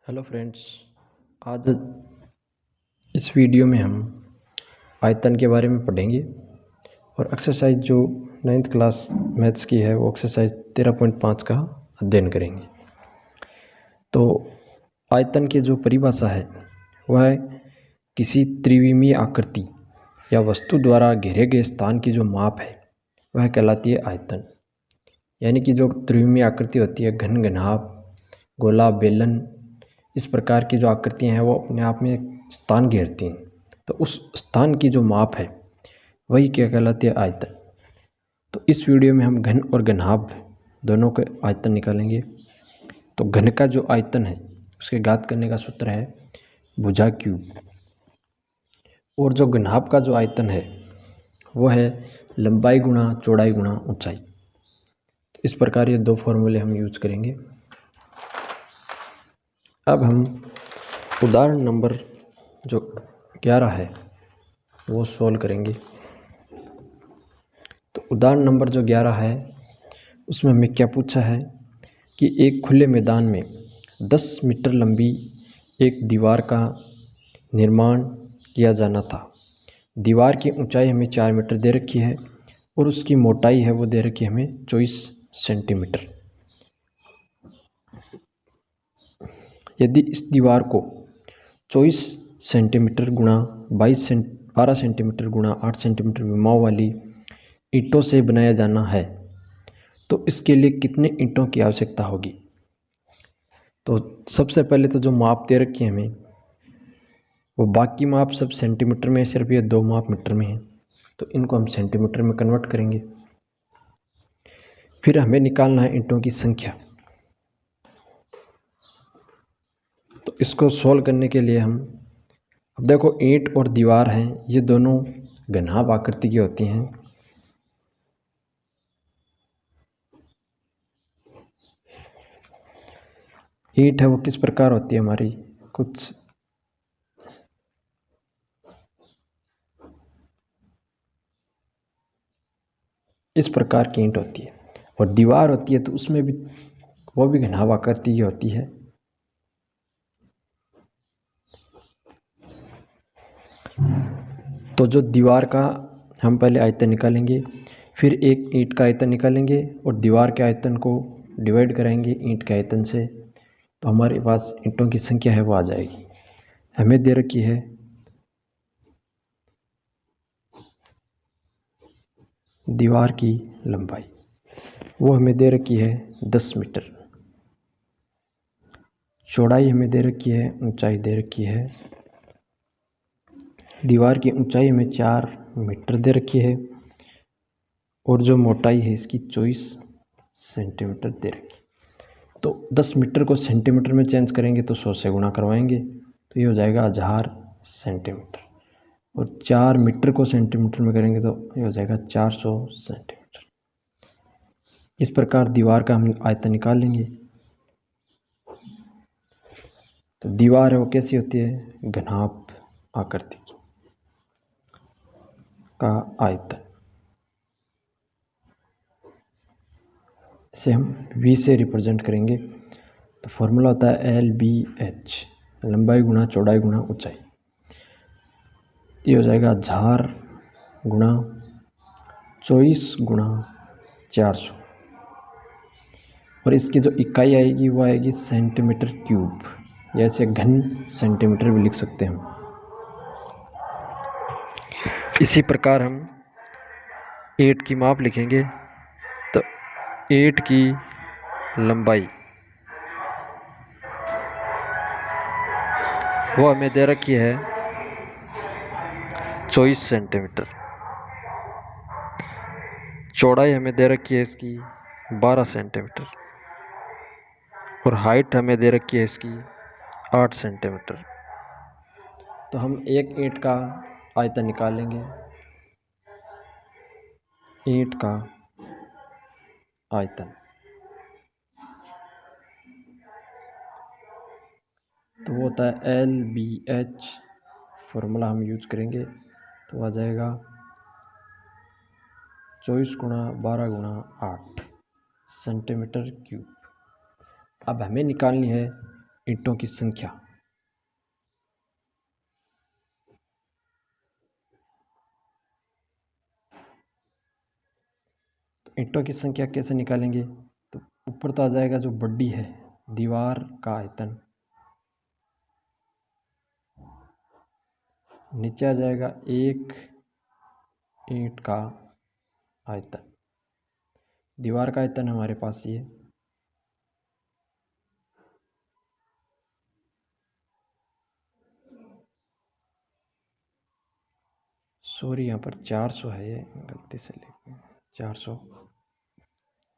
Hello friends. आज इस video में हम आयतन के बारे में पढ़ेंगे और एक्सरसाइज जो 9th क्लास मैथ्स की है वो एक्सरसाइज 13.5 का अध्ययन करेंगे। तो आयतन की जो परिभाषा है वह है किसी त्रिविमीय आकृति या वस्तु द्वारा घेरे गए स्थान की जो माप है वह कहलाती है आयतन। यानी कि जो त्रिविमीय आकृति होती है, घन, घनाभ, गोला, बेलन, इस प्रकार की जो आकृतियाँ हैं वो अपने आप में एक स्थान घेरती हैं। तो उस स्थान की जो माप है वही क्या कहलाती है? आयतन। तो इस वीडियो में हम घन और घनाभ दोनों के आयतन निकालेंगे। तो घन का जो आयतन है उसके ज्ञात करने का सूत्र है भुजा क्यूब, और जो घनाभ का जो आयतन है वो है लंबाई गुणा चौड़ाई गुणा ऊंचाई। तो इस प्रकार ये दो फॉर्मूले हम यूज करेंगे। अब हम उदाहरण नंबर जो 11 है वो सोल्व करेंगे। तो उदाहरण नंबर जो 11 है उसमें हमें क्या पूछा है कि एक खुले मैदान में 10 मीटर लंबी एक दीवार का निर्माण किया जाना था। दीवार की ऊंचाई हमें 4 मीटर दे रखी है और उसकी मोटाई है वो दे रखी है हमें 24 सेंटीमीटर। यदि इस दीवार को 24 सेंटीमीटर गुणा 12 सेंटीमीटर गुणा 8 सेंटीमीटर विमाओं वाली ईंटों से बनाया जाना है तो इसके लिए कितने ईंटों की आवश्यकता होगी? तो सबसे पहले तो जो माप दे रखी है हमें वो बाकी माप सब सेंटीमीटर में है, सिर्फ ये दो माप मीटर में है। तो इनको हम सेंटीमीटर में कन्वर्ट करेंगे। फिर हमें निकालना है ईंटों की संख्या। तो इसको सोल्व करने के लिए हम अब देखो, ईंट और दीवार हैं ये दोनों घनाभ आकृति की होती हैं। ईंट है वो किस प्रकार होती है हमारी, कुछ इस प्रकार की ईंट होती है, और दीवार होती है तो उसमें भी वो भी घनाभ आकृति की होती है। तो जो दीवार का हम पहले आयतन निकालेंगे, फिर एक ईंट का आयतन निकालेंगे और दीवार के आयतन को डिवाइड कराएंगे ईंट के आयतन से, तो हमारे पास ईंटों की संख्या है वो आ जाएगी। हमें दे रखी है दीवार की लंबाई, वो हमें दे रखी है 10 मीटर। चौड़ाई हमें दे रखी है, ऊंचाई दे रखी है। दीवार की ऊंचाई हमें 4 मीटर दे रखी है और जो मोटाई है इसकी 24 सेंटीमीटर दे रखी। तो 10 मीटर को सेंटीमीटर में चेंज करेंगे तो 100 से गुणा करवाएंगे तो ये हो जाएगा 1000 सेंटीमीटर, और 4 मीटर को सेंटीमीटर में करेंगे तो ये हो जाएगा 400 सेंटीमीटर। इस प्रकार दीवार का हम आयतन निकाल लेंगे। तो दीवार है वो कैसी होती है? घनाभ आकृति की का आयतन, इसे हम V से रिप्रेजेंट करेंगे। तो फॉर्मूला होता है LBH, लंबाई गुणा चौड़ाई गुणा ऊंचाई। ये हो जाएगा 1000 गुणा 24 गुणा 400, और इसकी जो इकाई आएगी वो आएगी सेंटीमीटर क्यूब, या इसे घन सेंटीमीटर भी लिख सकते हैं हम। इसी प्रकार हम ईंट की माप लिखेंगे। तो ईंट की लंबाई वो हमें दे रखी है 24 सेंटीमीटर। चौड़ाई हमें दे रखी है इसकी 12 सेंटीमीटर और हाइट हमें दे रखी है इसकी 8 सेंटीमीटर। तो हम एक ईंट का आयतन निकालेंगे। ईंट का आयतन तो वो होता है LBH, फॉर्मूला हम यूज करेंगे तो आ जाएगा 24 गुणा 12 गुणा 8 सेंटीमीटर क्यूब। अब हमें निकालनी है ईंटों की संख्या। तो ईंटों की संख्या कैसे निकालेंगे? तो ऊपर तो आ जाएगा जो बड़ी है दीवार का आयतन, नीचे आ जाएगा एक ईंट का आयतन। दीवार का आयतन हमारे पास ये, सॉरी यहाँ पर 400 है, ये गलती से लिख 400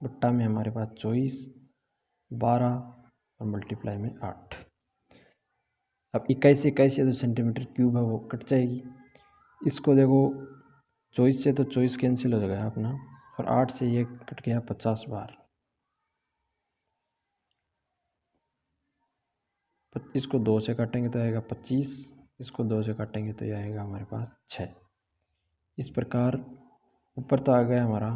बट्टा में हमारे पास 24, 12 और मल्टीप्लाई में 8। अब 21 ये जो सेंटीमीटर क्यूब है वो कट जाएगी। इसको देखो 24 से तो 24 कैंसिल हो जाएगा अपना, और 8 से ये कट गया 50 बार। इसको 2 से काटेंगे तो आएगा 25, इसको 2 से काटेंगे तो ये आएगा हमारे पास 6। इस प्रकार ऊपर तो आ गया हमारा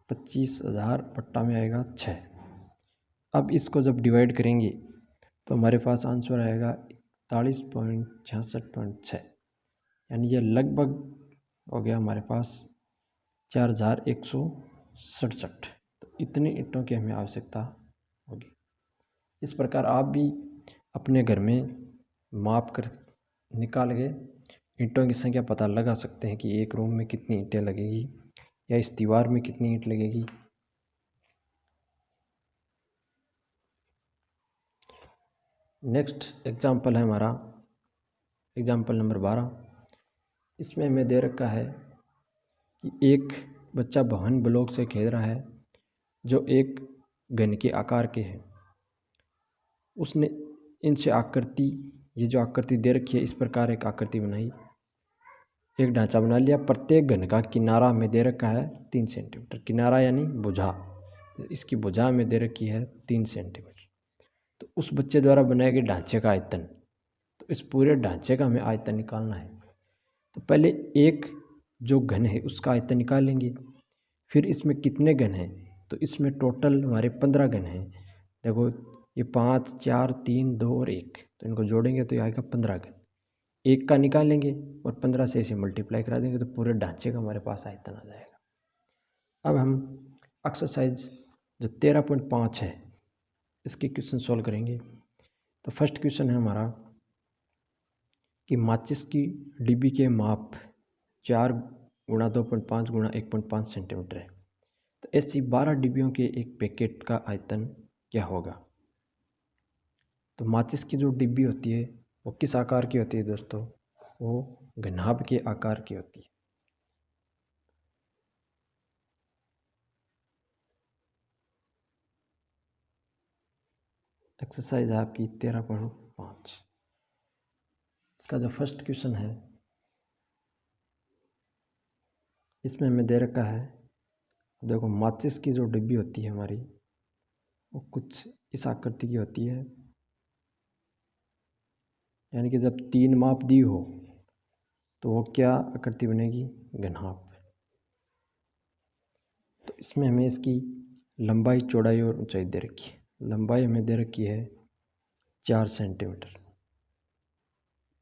25,000 बट्टा में आएगा 6। अब इसको जब डिवाइड करेंगे तो हमारे पास आंसर आएगा 41.66.6, यानी ये लगभग हो गया हमारे पास 4167। तो इतनी ईंटों की हमें आवश्यकता होगी। इस प्रकार आप भी अपने घर में माप कर निकाल के ईंटों की संख्या पता लगा सकते हैं कि एक रूम में कितनी ईंटें लगेगी या इस दीवार में कितनी ईंट लगेगी। नेक्स्ट एग्जाम्पल है हमारा एग्जाम्पल नंबर 12। इसमें हमें दे रखा है कि एक बच्चा भवन ब्लॉक से खेल रहा है जो एक घन के आकार के हैं। उसने इनसे आकृति, ये जो आकृति दे रखी है इस प्रकार एक आकृति बनाई, एक ढांचा बना लिया। प्रत्येक घन का किनारा में दे रखा है 3 सेंटीमीटर, किनारा यानी भुजा, इसकी भुजा में दे रखी है 3 सेंटीमीटर। तो उस बच्चे द्वारा बनाए गए ढांचे का आयतन, तो इस पूरे ढांचे का हमें आयतन निकालना है। तो पहले एक जो घन है उसका आयतन निकालेंगे, फिर इसमें कितने घन हैं, तो इसमें टोटल हमारे 15 घन हैं। देखो ये 5, 4, 3, 2 और 1, तो इनको जोड़ेंगे तो ये आएगा 15 घन। एक का निकालेंगे और 15 से इसे मल्टीप्लाई करा देंगे तो पूरे ढांचे का हमारे पास आयतन आ जाएगा। अब हम एक्सरसाइज जो 13.5 है इसके क्वेश्चन सॉल्व करेंगे। तो फर्स्ट क्वेश्चन है हमारा कि माचिस की डिब्बी के माप 4 गुणा 2.5 गुणा 1.5 सेंटीमीटर है। तो ऐसी 12 डिब्बियों के एक पैकेट का आयतन क्या होगा? तो माचिस की जो डिब्बी होती है वो किस आकार की होती है दोस्तों? वो घनाभ के आकार की होती है। एक्सरसाइज है आपकी 13.5। इसका जो फर्स्ट क्वेश्चन है इसमें हमें दे रखा है, देखो माचिस की जो डिब्बी होती है हमारी वो कुछ इस आकृति की होती है, यानी कि जब 3 माप दी हो तो वो क्या आकृति बनेगी? घनाभ। तो इसमें हमें इसकी लंबाई, चौड़ाई और ऊंचाई दे रखी है। लंबाई हमें दे रखी है 4 सेंटीमीटर,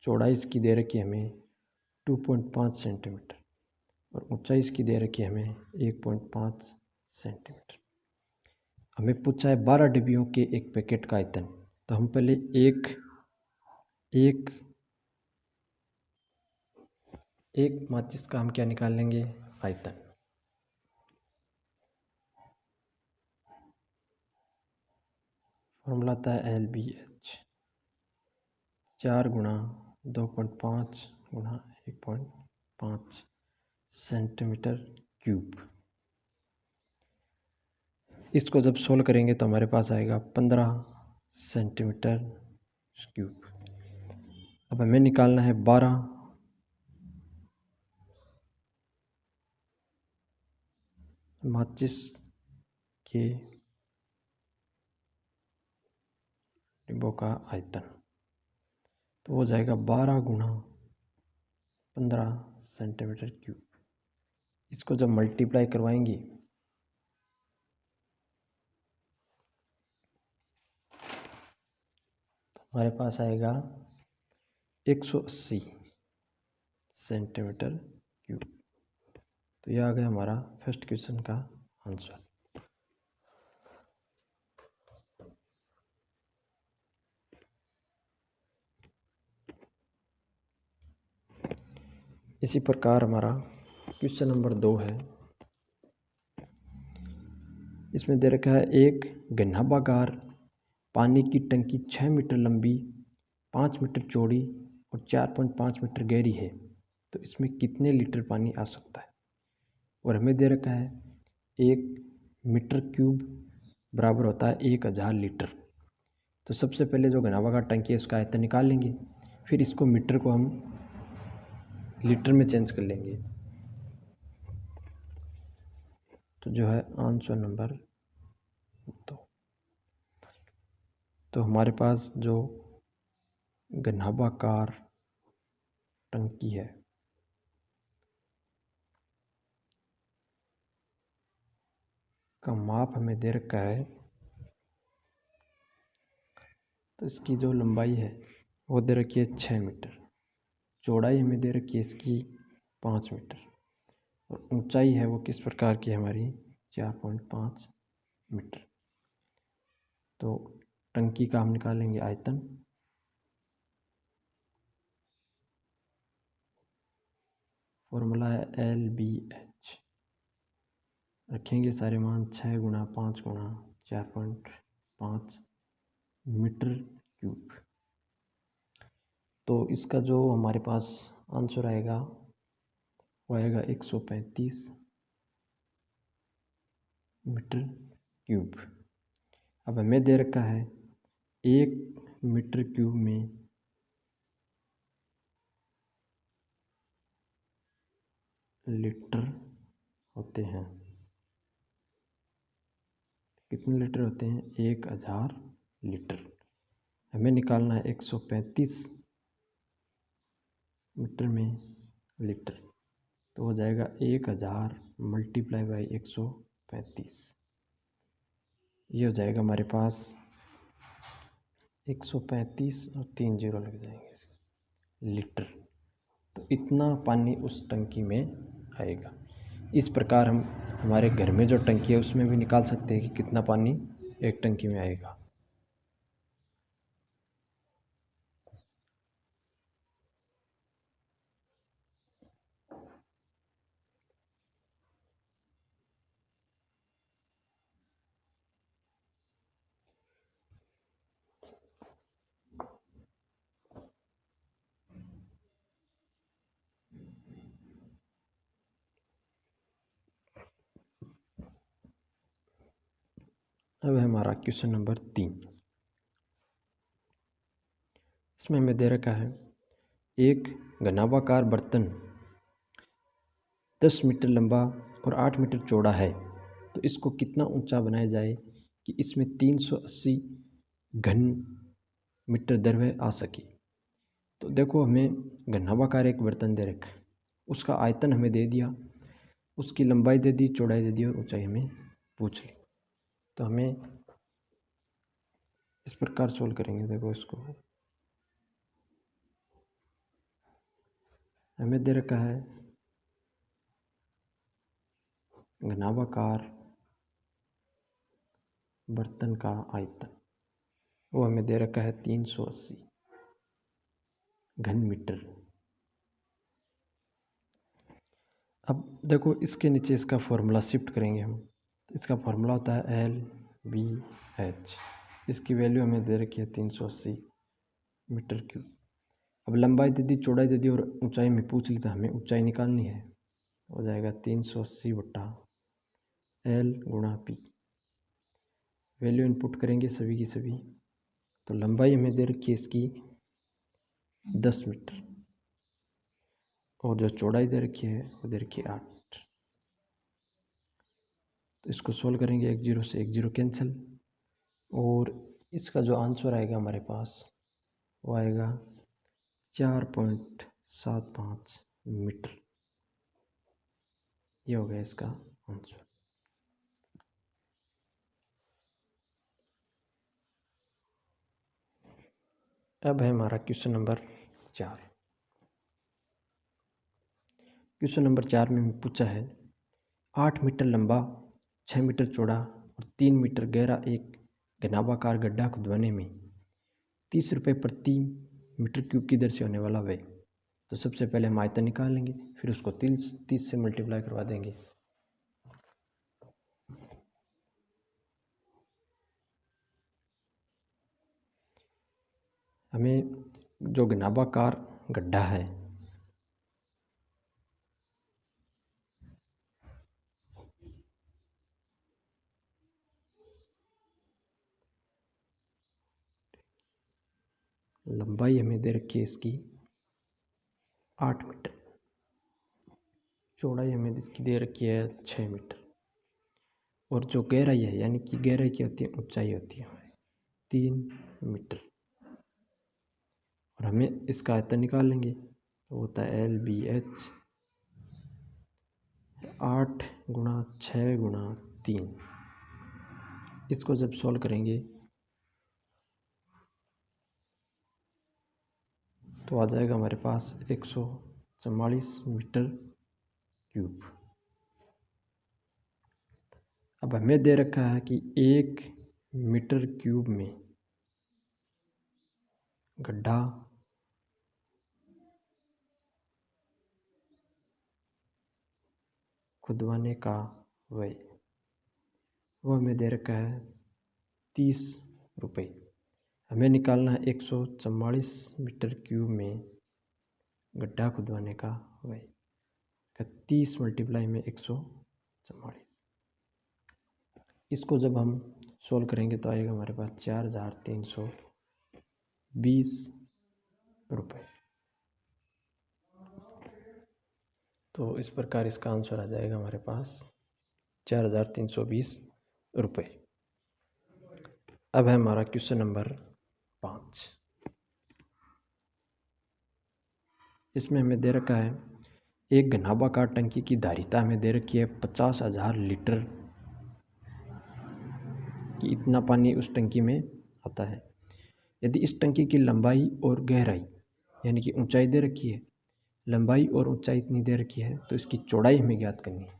चौड़ाई इसकी दे रखी है हमें 2.5 सेंटीमीटर और ऊंचाई इसकी दे रखी है हमें 1.5 सेंटीमीटर। हमें पूछा है 12 डिब्बियों के एक पैकेट का आयतन। तो हम पहले एक माचिस का हम क्या निकाल लेंगे? आयतन। फॉर्मूला आता है LBH, 4 गुणा 2.5 गुणा 1.5 सेंटीमीटर क्यूब। इसको जब सोल्व करेंगे तो हमारे पास आएगा 15 सेंटीमीटर क्यूब। अब हमें निकालना है 12 माचिस के डिब्बों का आयतन। तो हो जाएगा 12 गुणा 15 सेंटीमीटर क्यूब। इसको जब मल्टीप्लाई करवाएंगे हमारे पास आएगा 180 सेंटीमीटर क्यूब। तो यह आ गया हमारा फर्स्ट क्वेश्चन का आंसर। इसी प्रकार हमारा क्वेश्चन नंबर 2 है। इसमें दे रखा है एक घनाभागार पानी की टंकी 6 मीटर लंबी, 5 मीटर चौड़ी और 4.5 मीटर गहरी है, तो इसमें कितने लीटर पानी आ सकता है। और हमें दे रखा है 1 मीटर क्यूब बराबर होता है 1000 लीटर। तो सबसे पहले जो घनाभागार टंकी है उसका आयतन निकाल लेंगे, फिर इसको मीटर को हम लीटर में चेंज कर लेंगे। तो जो है आंसर नंबर 2। तो हमारे पास जो घनाभागार टंकी है का माप हमें दे रखा है, तो इसकी जो लंबाई है वो दे रखी है 6 मीटर, चौड़ाई हमें दे रखी है इसकी 5 मीटर और ऊंचाई है वो किस प्रकार की है हमारी 4.5 मीटर। तो टंकी का हम निकालेंगे आयतन। फॉर्मूला है LBH। रखेंगे सारे मान 6 गुणा 5 गुणा 4.5 मीटर क्यूब। तो इसका जो हमारे पास आंसर आएगा वो आएगा 135 मीटर क्यूब। अब हमें दे रखा है 1 मीटर क्यूब में लीटर होते हैं। कितने लीटर होते हैं 1000 लीटर। हमें निकालना है 135 मीटर में लीटर, तो हो जाएगा 1000 मल्टीप्लाई बाई 135। ये हो जाएगा हमारे पास 135 और 3 जीरो लग जाएंगे लीटर। तो इतना पानी उस टंकी में आएगा। इस प्रकार हम हमारे घर में जो टंकी है उसमें भी निकाल सकते हैं कि कितना पानी एक टंकी में आएगा। अब है हमारा क्वेश्चन नंबर 3। इसमें हमें दे रखा है एक घनाभागार बर्तन 10 मीटर लंबा और 8 मीटर चौड़ा है, तो इसको कितना ऊंचा बनाया जाए कि इसमें 380 घन मीटर द्रव्य आ सके। तो देखो हमें घनाभागार एक बर्तन दे रखा है, उसका आयतन हमें दे दिया, उसकी लंबाई दे दी, चौड़ाई दे दी और ऊंचाई हमें पूछ ली। तो हमें इस प्रकार सोल्व करेंगे। देखो इसको हमें दे रखा है घनाभागार बर्तन का आयतन, वो हमें दे रखा है 380 घन मीटर। अब देखो इसके नीचे इसका फॉर्मूला शिफ्ट करेंगे हम। इसका फॉर्मूला होता है LBH। इसकी वैल्यू हमें दे रखी है 380 मीटर क्यूब। अब लंबाई दे दी, चौड़ाई दे दी और ऊंचाई में पूछ ली, तो हमें ऊंचाई निकालनी है। हो जाएगा 380 बटा L गुणा P। वैल्यू इनपुट करेंगे सभी की सभी। तो लंबाई हमें दे रखी है इसकी 10 मीटर और जो चौड़ाई दे रखी है वो दे रखी है 8। तो इसको सोल्व करेंगे, 1 जीरो से 1 जीरो कैंसिल, और इसका जो आंसर आएगा हमारे पास वो आएगा 4.75 मीटर। ये हो गया इसका आंसर। अब है हमारा क्वेश्चन नंबर 4। क्वेश्चन नंबर 4 में पूछा है 8 मीटर लंबा, 6 मीटर चौड़ा और 3 मीटर गहरा एक घनाभाकार गड्ढा खुदवाने में 30 रुपये प्रति मीटर क्यूब की दर से होने वाला व्यय। तो सबसे पहले हम आयतन निकालेंगे, फिर उसको 30 से मल्टीप्लाई करवा देंगे। हमें जो घनाभाकार गड्ढा है लंबाई हमें दे रखी है इसकी 8 मीटर, चौड़ाई हमें इसकी दे रखी है 6 मीटर और जो गहराई है यानी कि गहराई क्या होती है, ऊंचाई होती है 3 मीटर। और हमें इसका आयतन निकाल लेंगे, तो होता है LBH 8 गुणा 6 गुणा 3। इसको जब सॉल्व करेंगे तो आ जाएगा हमारे पास 144 मीटर क्यूब। अब हमें दे रखा है कि 1 मीटर क्यूब में गड्ढा खुदवाने का व्यय, वो हमें दे रखा है 30 रुपये। हमें निकालना है 144 मीटर क्यूब में गड्ढा खुदवाने का व्यय, 30 मल्टीप्लाई में 144। इसको जब हम सोल्व करेंगे तो आएगा हमारे पास 4320 रुपये। तो इस प्रकार इसका आंसर आ जाएगा हमारे पास 4320 रुपये। अब है हमारा क्वेश्चन नंबर 5। इसमें हमें दे रखा है एक घनाभाकार टंकी की धारिता हमें दे रखी है 50,000 लीटर कि इतना पानी उस टंकी में आता है। यदि इस टंकी की लंबाई और गहराई यानी कि ऊंचाई दे रखी है, लंबाई और ऊंचाई इतनी दे रखी है, तो इसकी चौड़ाई हमें ज्ञात करनी है।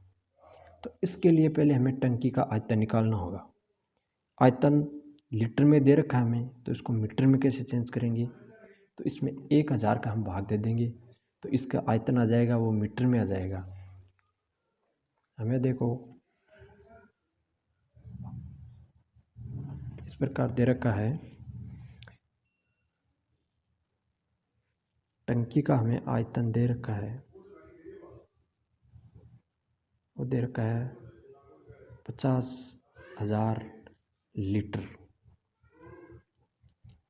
तो इसके लिए पहले हमें टंकी का आयतन निकालना होगा। आयतन लीटर में दे रखा है हमें, तो इसको मीटर में कैसे चेंज करेंगे, तो इसमें 1000 का हम भाग दे देंगे, तो इसका आयतन आ जाएगा वो मीटर में आ जाएगा। हमें देखो इस प्रकार दे रखा है, टंकी का हमें आयतन दे रखा है, वो दे रखा है 50,000 लीटर।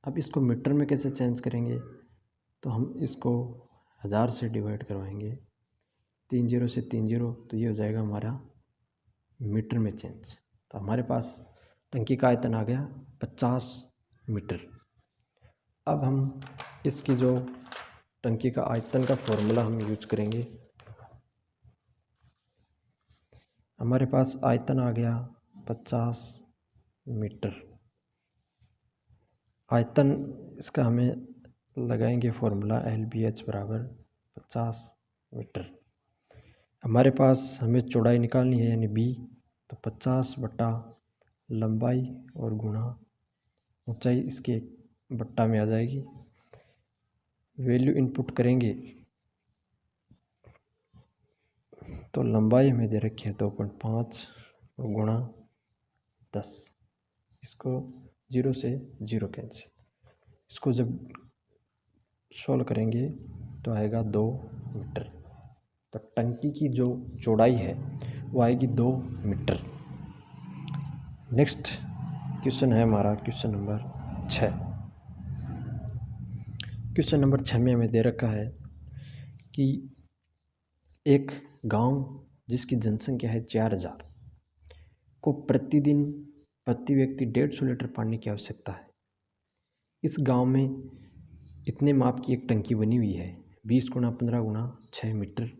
अब इसको मीटर में कैसे चेंज करेंगे, तो हम इसको 1000 से डिवाइड करवाएंगे, 3 0 से 3 0, तो ये हो जाएगा हमारा मीटर में चेंज। तो हमारे पास टंकी का आयतन आ गया 50 मीटर। अब हम इसकी जो टंकी का आयतन का फॉर्मूला हम यूज करेंगे। हमारे पास आयतन आ गया 50 मीटर। आयतन इसका हमें लगाएंगे फॉर्मूला LBH बराबर 50 मीटर। हमारे पास हमें चौड़ाई निकालनी है यानी B, तो 50 बटा लंबाई और गुणा ऊंचाई इसके बट्टा में आ जाएगी। वैल्यू इनपुट करेंगे तो लंबाई हमें दे रखी है 2.5 और गुणा 10। इसको 0 से 0 कैंसिल। इसको जब सॉल्व करेंगे तो आएगा 2 मीटर। तो टंकी की जो चौड़ाई है वो आएगी 2 मीटर। नेक्स्ट क्वेश्चन है हमारा क्वेश्चन नंबर 6। क्वेश्चन नंबर 6 में हमें दे रखा है कि एक गांव जिसकी जनसंख्या है 4000 को प्रतिदिन प्रति व्यक्ति 150 लीटर पानी की आवश्यकता है। इस गांव में इतने माप की एक टंकी बनी हुई है, 20 गुणा 15 गुणा 6 मीटर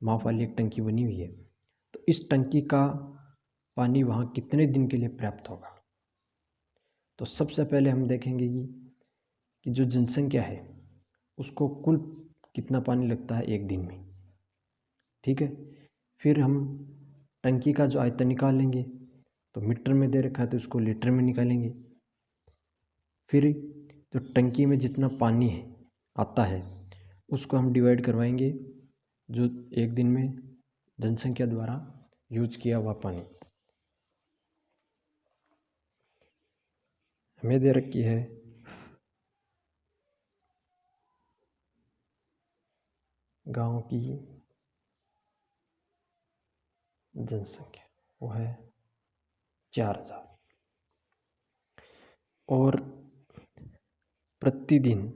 माप वाली एक टंकी बनी हुई है। तो इस टंकी का पानी वहाँ कितने दिन के लिए पर्याप्त होगा। तो सबसे पहले हम देखेंगे कि कि जो जनसंख्या है उसको कुल कितना पानी लगता है एक दिन में। ठीक है, फिर हम टंकी का जो आयतन निकालेंगे, तो मीटर में दे रखा है तो उसको लीटर में निकालेंगे। फिर जो टंकी में जितना पानी है आता है उसको हम डिवाइड करवाएंगे जो एक दिन में जनसंख्या द्वारा यूज किया हुआ पानी। हमें दे रखी है गांव की जनसंख्या, वो है 4000, और प्रतिदिन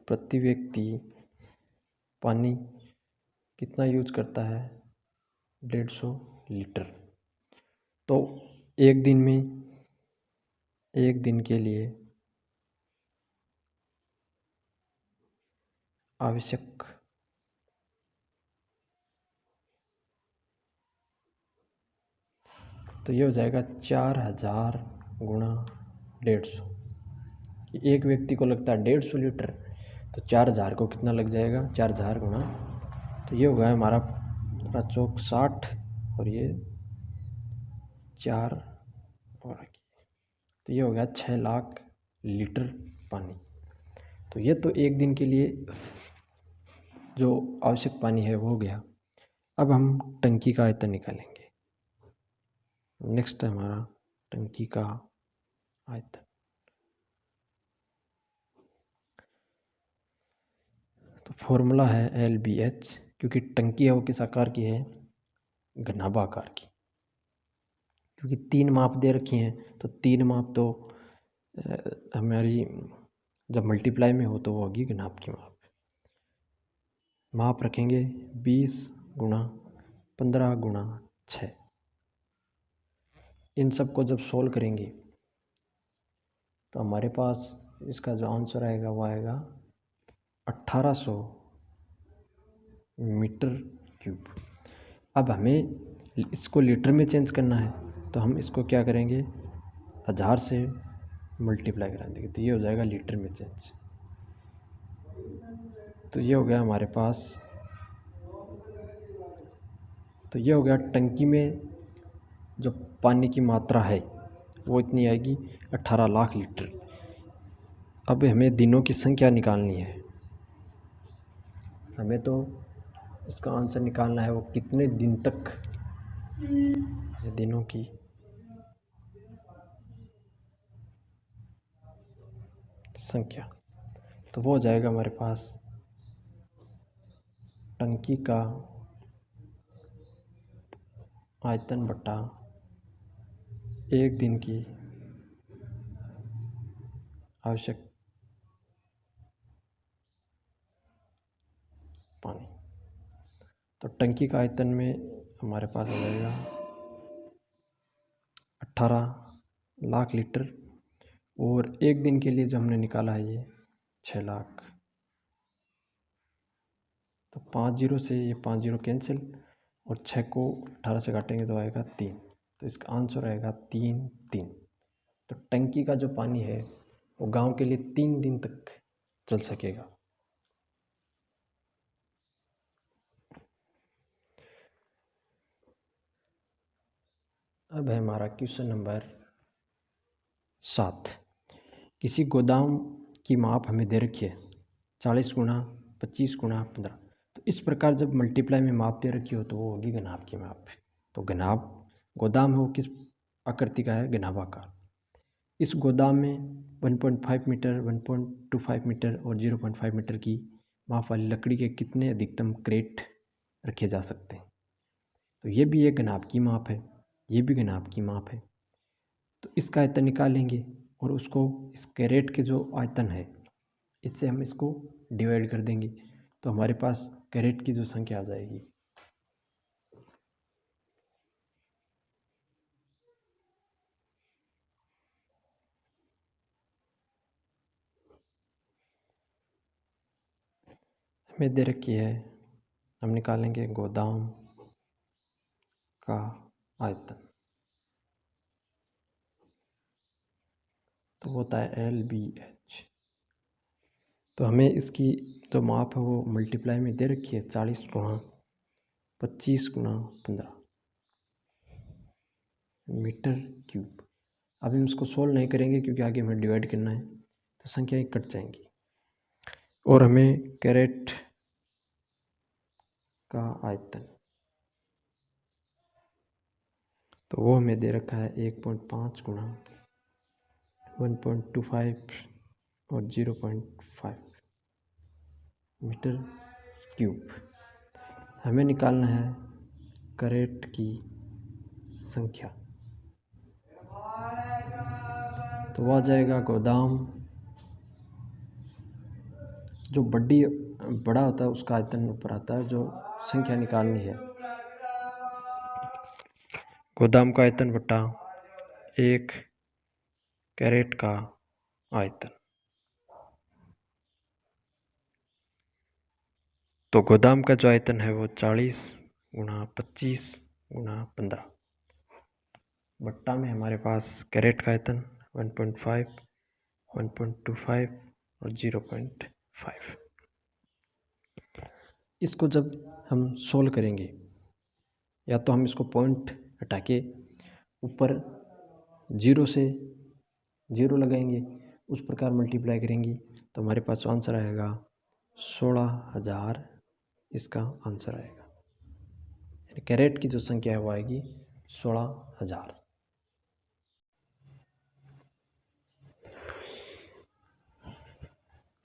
प्रति व्यक्ति पानी कितना यूज करता है, 150 लीटर। तो एक दिन में, एक दिन के लिए आवश्यक तो ये हो जाएगा 4000 गुणा 150। एक व्यक्ति को लगता है 150 लीटर, तो 4000 को कितना लग जाएगा, 4000 गुणा, तो ये होगा हमारा चौक 60, और ये 4, और तो ये हो गया 6 लाख लीटर पानी। तो ये तो एक दिन के लिए जो आवश्यक पानी है वो हो गया। अब हम टंकी का आयतन निकालेंगे। नेक्स्ट है हमारा टंकी का आयतन। तो फॉर्मूला है LBH, क्योंकि टंकी है वो किस आकार की है, घनाभा आकार की। क्योंकि 3 माप दे रखी हैं, तो 3 माप तो हमारी जब मल्टीप्लाई में हो तो वो होगी घनाभ की माप। माप रखेंगे 20 गुणा 15 गुणा 6। इन सब को जब सोल्व करेंगे तो हमारे पास इसका जो आंसर आएगा वो आएगा 1800 मीटर क्यूब। अब हमें इसको लीटर में चेंज करना है, तो हम इसको क्या करेंगे, 1000 से मल्टीप्लाई करा देंगे, तो ये हो जाएगा लीटर में चेंज। तो ये हो गया हमारे पास, तो ये हो गया टंकी में जो पानी की मात्रा है वो इतनी आएगी 18 लाख लीटर। अब हमें दिनों की संख्या निकालनी है। हमें तो इसका आंसर निकालना है वो कितने दिन तक, दिनों की संख्या। तो वो हो जाएगा हमारे पास टंकी का आयतन बटा एक दिन की आवश्यक पानी। तो टंकी का आयतन में हमारे पास आ जाएगा 18 लाख लीटर, और एक दिन के लिए जो हमने निकाला है ये 6 लाख। तो 5 जीरो से ये 5 जीरो कैंसिल, और 6 को 18 से काटेंगे तो आएगा 3। तो इसका आंसर आएगा 3 3। तो टंकी का जो पानी है वो गांव के लिए 3 दिन तक चल सकेगा। अब है हमारा क्वेश्चन नंबर 7। किसी गोदाम की माप हमें दे रखी है 40 गुणा 25 गुणा 15। तो इस प्रकार जब मल्टीप्लाई में माप दे रखी हो तो वो होगी घनाभ की माप। तो घनाभ गोदाम है वो किस आकृति का है, घनाभाकार। इस गोदाम में 1.5 मीटर, 1.25 मीटर और 0.5 मीटर की माप वाली लकड़ी के कितने अधिकतम क्रेट रखे जा सकते हैं। तो ये भी एक घनाभ की माप है, ये भी घनाभ की माप है। तो इसका आयतन निकालेंगे और उसको इस कैरेट के जो आयतन है इससे हम इसको डिवाइड कर देंगे, तो हमारे पास कैरेट की जो संख्या आ जाएगी। हमें दे रखी है, हम निकालेंगे गोदाम का आयतन। तो वो होता है LBH। तो हमें इसकी जो माप है वो मल्टीप्लाई में दे रखी है 40 गुणा 25 गुणा 15 मीटर क्यूब। अब हम इसको सोल्व नहीं करेंगे क्योंकि आगे हमें डिवाइड करना है, तो संख्याएं कट जाएंगी। और हमें कैरेट का आयतन, तो वो हमें दे रखा है 1.5 गुणा 1.25 और 0.5 मीटर क्यूब। हमें निकालना है कैरेट की संख्या, तो वह आ जाएगा गोदाम जो बड़ा होता है उसका आयतन ऊपर आता है, जो संख्या निकालनी है गोदाम का आयतन बटा 1 कैरेट का आयतन। तो गोदाम का जो आयतन है वो 40 गुणा 25 गुणा 15 बट्टा में हमारे पास कैरेट का आयतन 1.5 1.25 और 0.5। इसको जब हम सोल्व करेंगे, या तो हम इसको पॉइंट हटा के ऊपर 0 से 0 लगाएंगे, उस प्रकार मल्टीप्लाई करेंगे, तो हमारे पास आंसर आएगा 16,000। इसका आंसर आएगा, यानी कैरेट की जो संख्या है वो आएगी 16,000।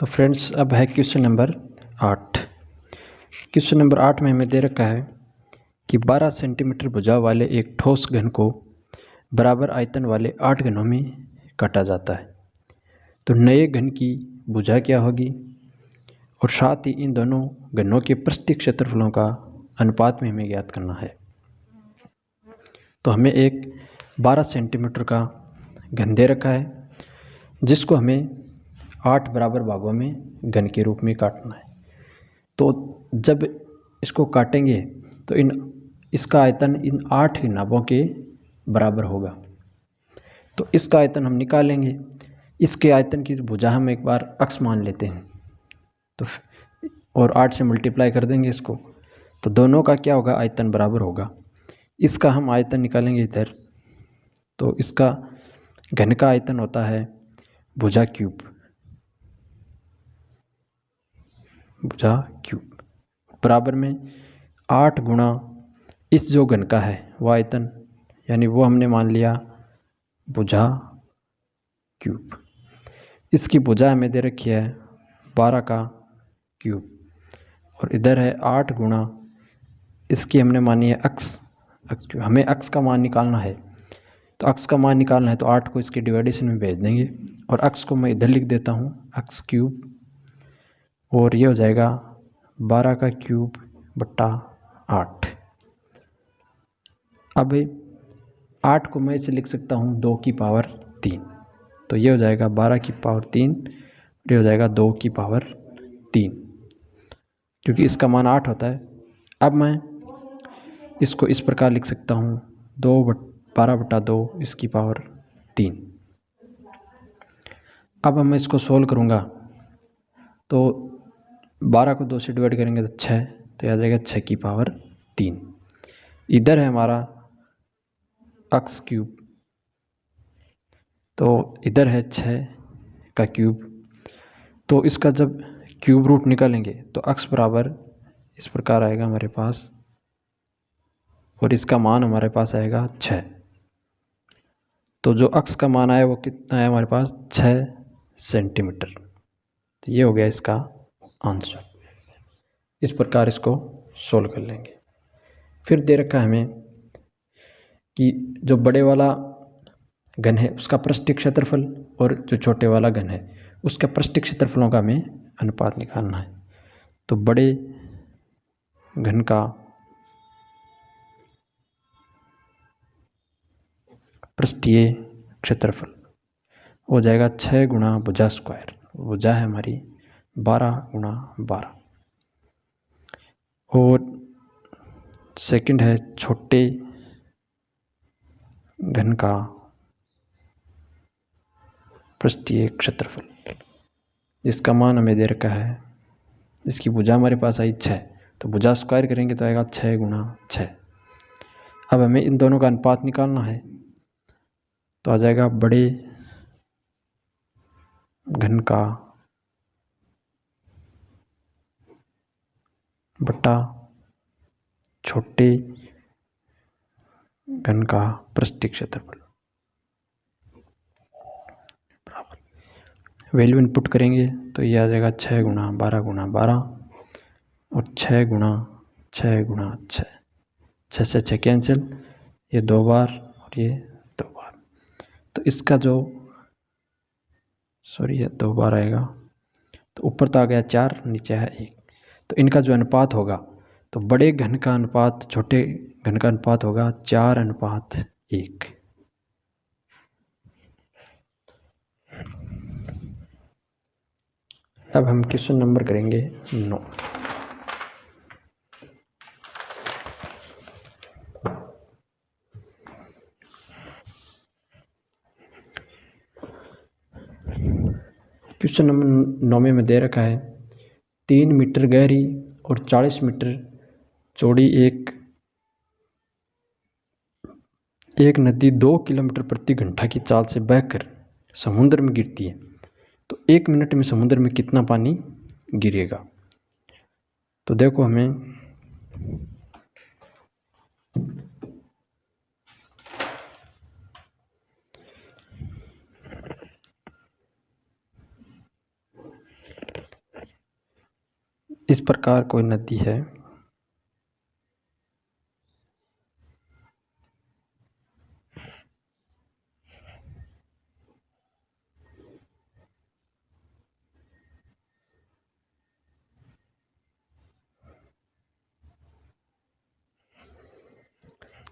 तो फ्रेंड्स, अब है क्वेश्चन नंबर 8। क्वेश्चन नंबर 8 में हमें दे रखा है कि 12 सेंटीमीटर भुजा वाले एक ठोस घन को बराबर आयतन वाले 8 घनों में काटा जाता है, तो नए घन की भुजा क्या होगी, और साथ ही इन दोनों घनों के पृष्ठीय क्षेत्रफलों का अनुपात में हमें ज्ञात करना है। तो हमें एक 12 सेंटीमीटर का घन दे रखा है, जिसको हमें 8 बराबर भागों में घन के रूप में काटना है। तो जब इसको काटेंगे तो इसका आयतन इन 8 नाभों के बराबर होगा। तो इसका आयतन हम निकालेंगे। इसके आयतन की भुजा हम एक बार अक्स मान लेते हैं, तो और 8 से मल्टीप्लाई कर देंगे इसको, तो दोनों का क्या होगा, आयतन बराबर होगा। इसका हम आयतन निकालेंगे इधर, तो इसका घन का आयतन होता है भुजा क्यूब, भुजा क्यूब बराबर में 8 गुणा इस जो घन का है वो आयतन, यानी वो हमने मान लिया भुजा क्यूब। इसकी भुजा हमें दे रखी है 12 का क्यूब, और इधर है 8 गुणा इसकी हमने मानी है अक्स। हमें अक्स का मान निकालना है, तो अक्स का मान निकालना है तो 8 को इसके डिवाइडेशन में भेज देंगे, और अक्स को मैं इधर लिख देता हूँ अक्स क्यूब, और ये हो जाएगा 12 का क्यूब बट्टा 8। अब 8 को मैं इसे लिख सकता हूँ 2 की पावर 3, तो ये हो जाएगा 12 की पावर 3, ये हो जाएगा 2 की पावर 3, क्योंकि इसका मान 8 होता है। अब मैं इसको इस प्रकार लिख सकता हूँ 12 बटा 2 इसकी पावर 3। अब मैं इसको सोल्व करूँगा, तो 12 को 2 से डिवाइड करेंगे तो 6, तो आ जाएगा 6 की पावर 3। इधर है हमारा अक्स क्यूब, तो इधर है 6 का क्यूब, तो इसका जब क्यूब रूट निकालेंगे तो अक्स बराबर इस प्रकार आएगा हमारे पास, और इसका मान हमारे पास आएगा 6। तो जो अक्स का मान आया वो कितना है हमारे पास, 6 सेंटीमीटर। तो ये हो गया इसका आंसर। इस प्रकार इसको सोल्व कर लेंगे। फिर दे रखा है हमें कि जो बड़े वाला घन है उसका पृष्ठीय क्षेत्रफल, और जो छोटे वाला घन है उसका पृष्ठीय क्षेत्रफलों का हमें अनुपात निकालना है। तो बड़े घन का पृष्ठीय क्षेत्रफल हो जाएगा 6 गुणा भुजा स्क्वायर, भुजा है हमारी 12 गुणा 12, और सेकंड है छोटे घन का पृष्ठीय क्षेत्रफल, जिसका मान हमें दे रखा है, जिसकी भुजा हमारे पास आई 6, तो भुजा स्क्वायर करेंगे तो आएगा 6 गुणा 6। अब हमें इन दोनों का अनुपात निकालना है, तो आ जाएगा बड़े घन का बटा छोटे घन का पृष्ठीय क्षेत्रफल बराबर। वैल्यू इनपुट करेंगे तो ये आ जाएगा 6 गुणा 12 गुणा 12 और 6 गुणा 6 गुणा 6, 6 से 6 कैंसिल, ये 2 बार और ये 2 बार, तो इसका जो ये 2 बार आएगा, तो ऊपर तो आ गया 4, नीचे है 1, तो इनका जो अनुपात होगा, तो बड़े घन का अनुपात छोटे घन का अनुपात होगा 4:1। अब हम क्वेश्चन नंबर करेंगे 9। क्वेश्चन नंबर 9 में दे रखा है 3 मीटर गहरी और 40 मीटर चौड़ी एक नदी 2 किलोमीटर प्रति घंटा की चाल से बहकर समुद्र में गिरती है, तो 1 मिनट में समुद्र में कितना पानी गिरेगा। तो देखो हमें इस प्रकार कोई नदी है,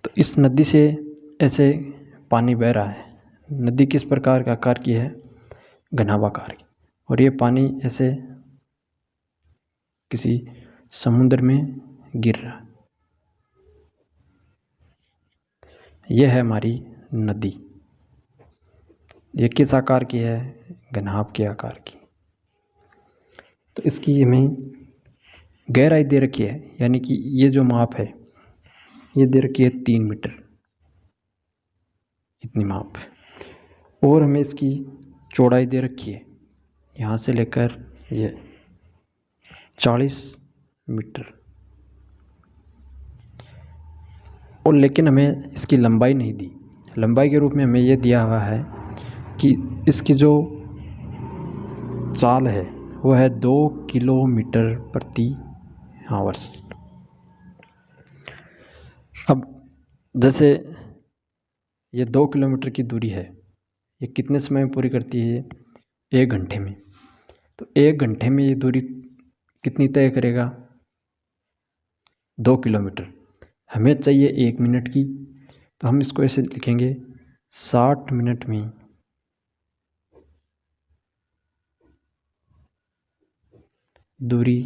तो इस नदी से ऐसे पानी बह रहा है। नदी किस प्रकार का आकार की है, घनाभाकार की, और ये पानी ऐसे किसी समुद्र में गिर रहा है। यह है हमारी नदी, ये किस आकार की है, घनाभ के आकार की। तो इसकी हमें गहराई दे रखी है, यानी कि ये जो माप है ये दे रखी है 3 मीटर, इतनी माप, और हमें इसकी चौड़ाई दे रखी है यहाँ से लेकर ये 40 मीटर, और लेकिन हमें इसकी लंबाई नहीं दी। लंबाई के रूप में हमें ये दिया हुआ है कि इसकी जो चाल है वो है 2 किलोमीटर प्रति आवर्स। अब जैसे ये 2 किलोमीटर की दूरी है, ये कितने समय में पूरी करती है, 1 घंटे में। तो 1 घंटे में ये दूरी कितनी तय करेगा, 2 किलोमीटर। हमें चाहिए 1 मिनट की, तो हम इसको ऐसे लिखेंगे 60 मिनट में दूरी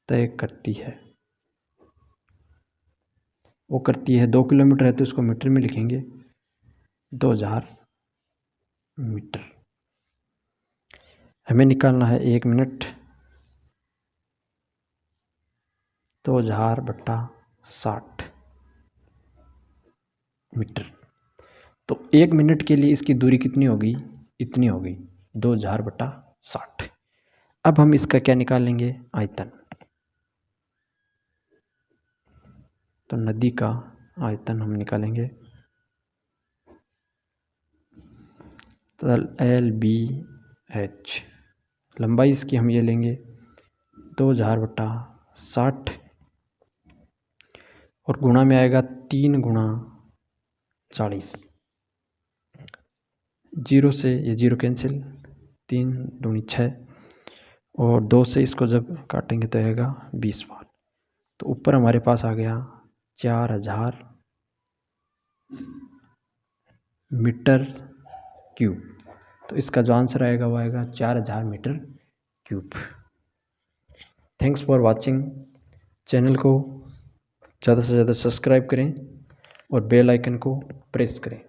तय करती है। वो करती है 2 किलोमीटर है तो इसको मीटर में लिखेंगे 2000 मीटर। हमें निकालना है 1 मिनट, 2000/60 मीटर। तो 1 मिनट के लिए इसकी दूरी कितनी होगी, इतनी होगी 2000/60। अब हम इसका क्या निकालेंगे, आयतन। तो नदी का आयतन हम निकालेंगे, तो LBH, लंबाई इसकी हम ये लेंगे 2000/60, और गुणा में आएगा 3 गुणा 40, 0 से ये 0 कैंसिल, 3 दूनी 6, और 2 से इसको जब काटेंगे तो आएगा 20 बार। तो ऊपर हमारे पास आ गया 4000 मीटर क्यूब। तो इसका जो आंसर आएगा वो आएगा 4000 metre cube. Thanks for watching. Channel को ज़्यादा से ज़्यादा सब्सक्राइब करें और बेल आइकन को प्रेस करें।